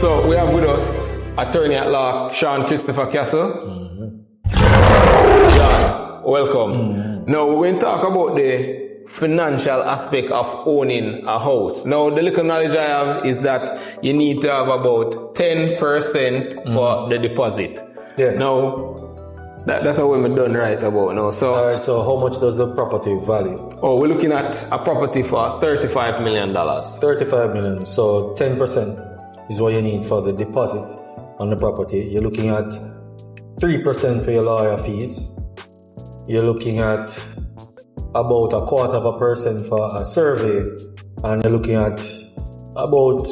So we have with us attorney at law Sean Christopher Castle. Sean, welcome. Now we're going to talk about the financial aspect of owning a house. Now the little knowledge I have is that you need to have about 10% for the deposit. Yes. Now that's how we're done right about now. So alright, so how much does the property value? Oh, we're looking at a property for $35 million. 35 million. So 10% is what you need for the deposit on the property. You're looking at 3% for your lawyer fees. You're looking at about 1/4% for a survey, and you're looking at about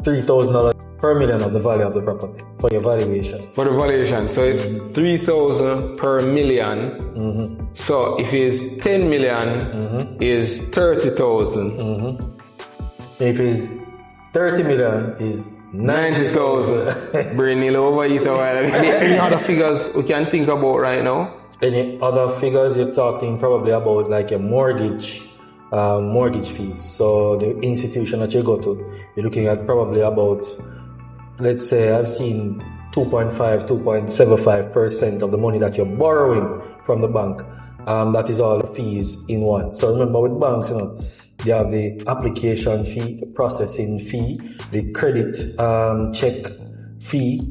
$3,000 per million of the value of the property for your valuation. For the valuation, so it's $3,000 per million. So if it's 10 million, is 30,000. If it's 30 million, is 90,000. Bring it over it a while. Any other figures we can think about right now? Any other figures? You're talking probably about like a mortgage fees. So the institution that you go to, you're looking at probably about, let's say I've seen 2.75% of the money that you're borrowing from the bank. That is all the fees in one. So remember with banks, you have the application fee, the processing fee, the credit check fee,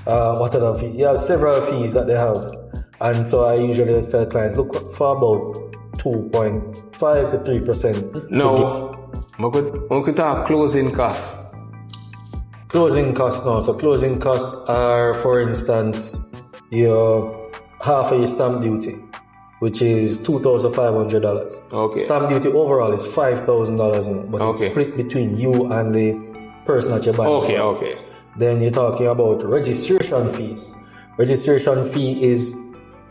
what other fee? You have several fees that they have. And so I usually just tell clients, look for about 2.5 to 3%. No, we could talk closing costs. Closing costs now. So closing costs are, for instance, your half of your stamp duty, which is $2,500. Okay. Stamp duty overall is $5,000, but it's split between you and the person that you're buying. Okay. Then you're talking about registration fees. Registration fee is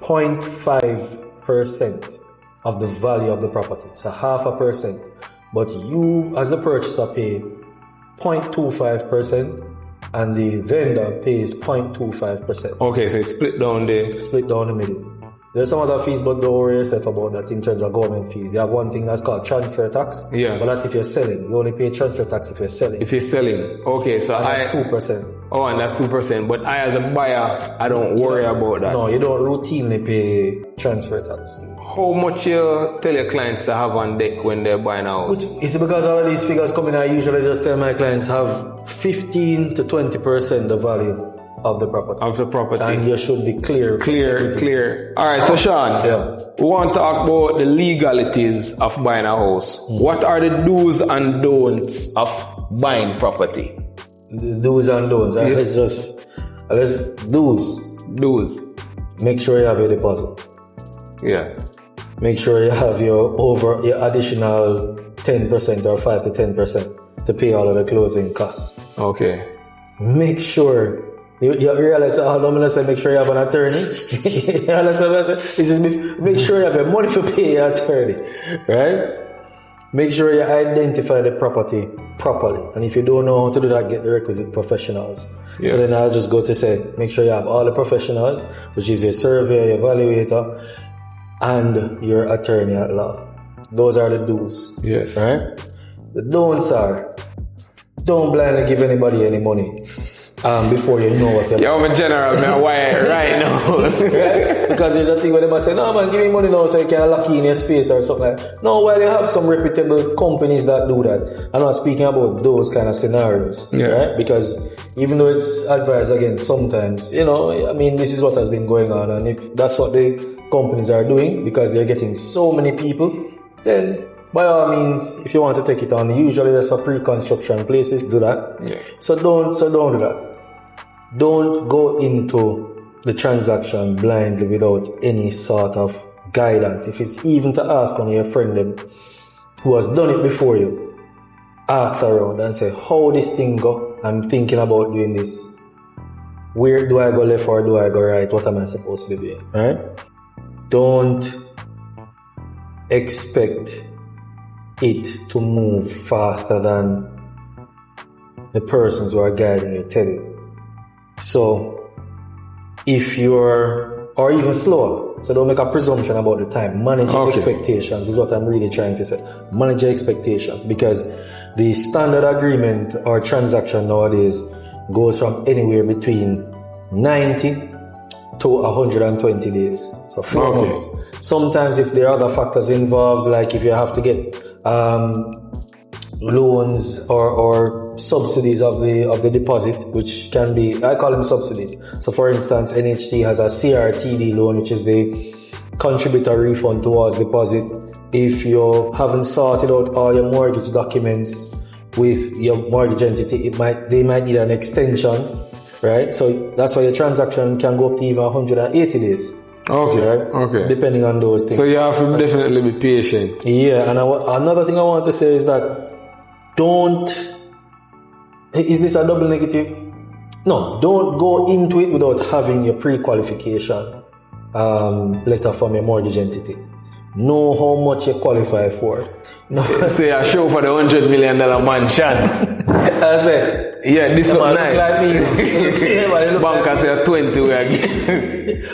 0.5% of the value of the property. So 0.5%. But you, as the purchaser, pay 0.25%, and the vendor pays 0.25%. Okay, so it's split down the middle. There's some other fees, but don't worry yourself about that in terms of government fees. You have one thing that's called transfer tax. Yeah. But that's if you're selling. You only pay transfer tax if you're selling. If you're selling. Okay, so that's 2%. Oh, and that's 2%. But I, as a buyer, I don't worry about that. No, you don't routinely pay transfer tax. How much you tell your clients to have on deck when they're buying a house? It's because all of these figures come in, I usually just tell my clients have 15 to 20% the value of the property. And you should be clear. Alright, so Sean, we want to talk about the legalities of buying a house. What are the do's and don'ts of buying property? The do's and don'ts. Let's do's. Make sure you have your deposit. Yeah. Make sure you have your additional 10% or 5 to 10% to pay all of the closing costs. Okay. Make sure you realize how I'm gonna say make sure you have an attorney. You realize what I'm saying? Make sure you have your money to pay your attorney, right? Make sure you identify the property properly. And if you don't know how to do that, get the requisite professionals. Yeah. So then I'll just go to say, make sure you have all the professionals, which is your surveyor, your evaluator, and your attorney at law. Those are the do's. Yes. Right? The don'ts are, don't blindly give anybody any money before you know what you're doing. I'm a general, man. Why right now? Right? Because there's a thing where they might say, no man, give me money now so you can lock in your space or something like that. No, well, you have some reputable companies that do that. I'm not speaking about those kind of scenarios. Yeah. Right? Because even though it's advised against sometimes, this is what has been going on. And if that's what the companies are doing, because they're getting so many people, then by all means, if you want to take it on, usually that's for pre-construction places, do that. Yeah. So don't do that. Don't go into the transaction blindly without any sort of guidance. If it's even to ask on your friend who has done it before you, ask around and say, how this thing go? I'm thinking about doing this. Where do I go left or do I go right? What am I supposed to be doing? Right? Don't expect it to move faster than the persons who are guiding you tell you. So, or even slower. So don't make a presumption about the time. Manage your expectations is what I'm really trying to say. Manage your expectations, because the standard agreement or transaction nowadays goes from anywhere between 90 to 120 days. So 4 months. Sometimes if there are other factors involved, like if you have to get loans or subsidies of the deposit, which can be, I call them subsidies. So for instance, NHT has a CRTD loan, which is the contributor refund towards deposit. If you haven't sorted out all your mortgage documents with your mortgage entity, they might need an extension, right? So that's why your transaction can go up to even 180 days. Okay. Right? Okay. Depending on those things. So you have to definitely be patient. Yeah, and another thing I want to say is that is this a double negative? No, don't go into it without having your pre-qualification letter from your mortgage entity. Know how much you qualify for. No. Say I show for the $100 million mansion. I said, yeah, this one nice. Like me. Banker say 20 we are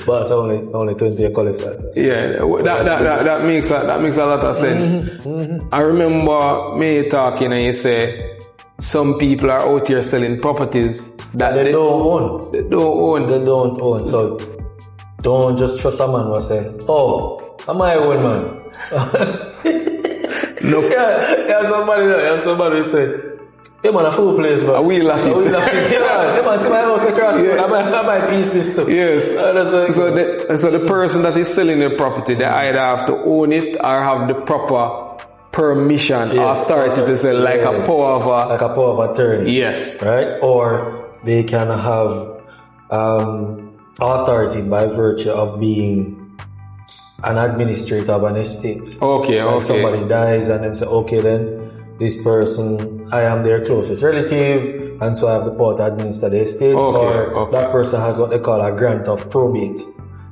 but only 20 you qualify. Yeah, that makes a lot of sense. I remember me talking and you say some people are out here selling properties that they don't own. They don't own. So don't just trust a man who say, "Oh, am I own man?" No. Yeah, somebody who say, "Hey man, a full place, man. We lucky. Yeah, man, see my house across the road. I might piece this too." Yes. So the person that is selling the property, they either have to own it or have the proper permission or authority to sell, like a power of attorney. Yes. Right? Or they can have authority by virtue of being an administrator of an estate. Okay. Somebody dies and then say, okay, then this person, I am their closest relative, and so I have the power to administer the estate. Or that person has what they call a grant of probate,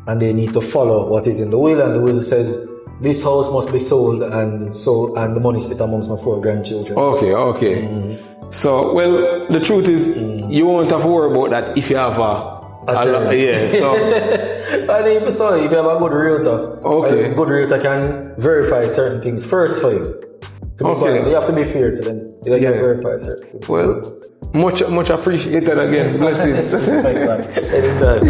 and they need to follow what is in the will, and the will says this house must be sold and the money split amongst my 4 grandchildren. Okay. So, well, the truth is, you won't have to worry about that if you have so. And if you have a good realtor, a good realtor can verify certain things first for you. You have to be fair to them. They can verify certain things. Well, much appreciated again. Blessings. Anytime.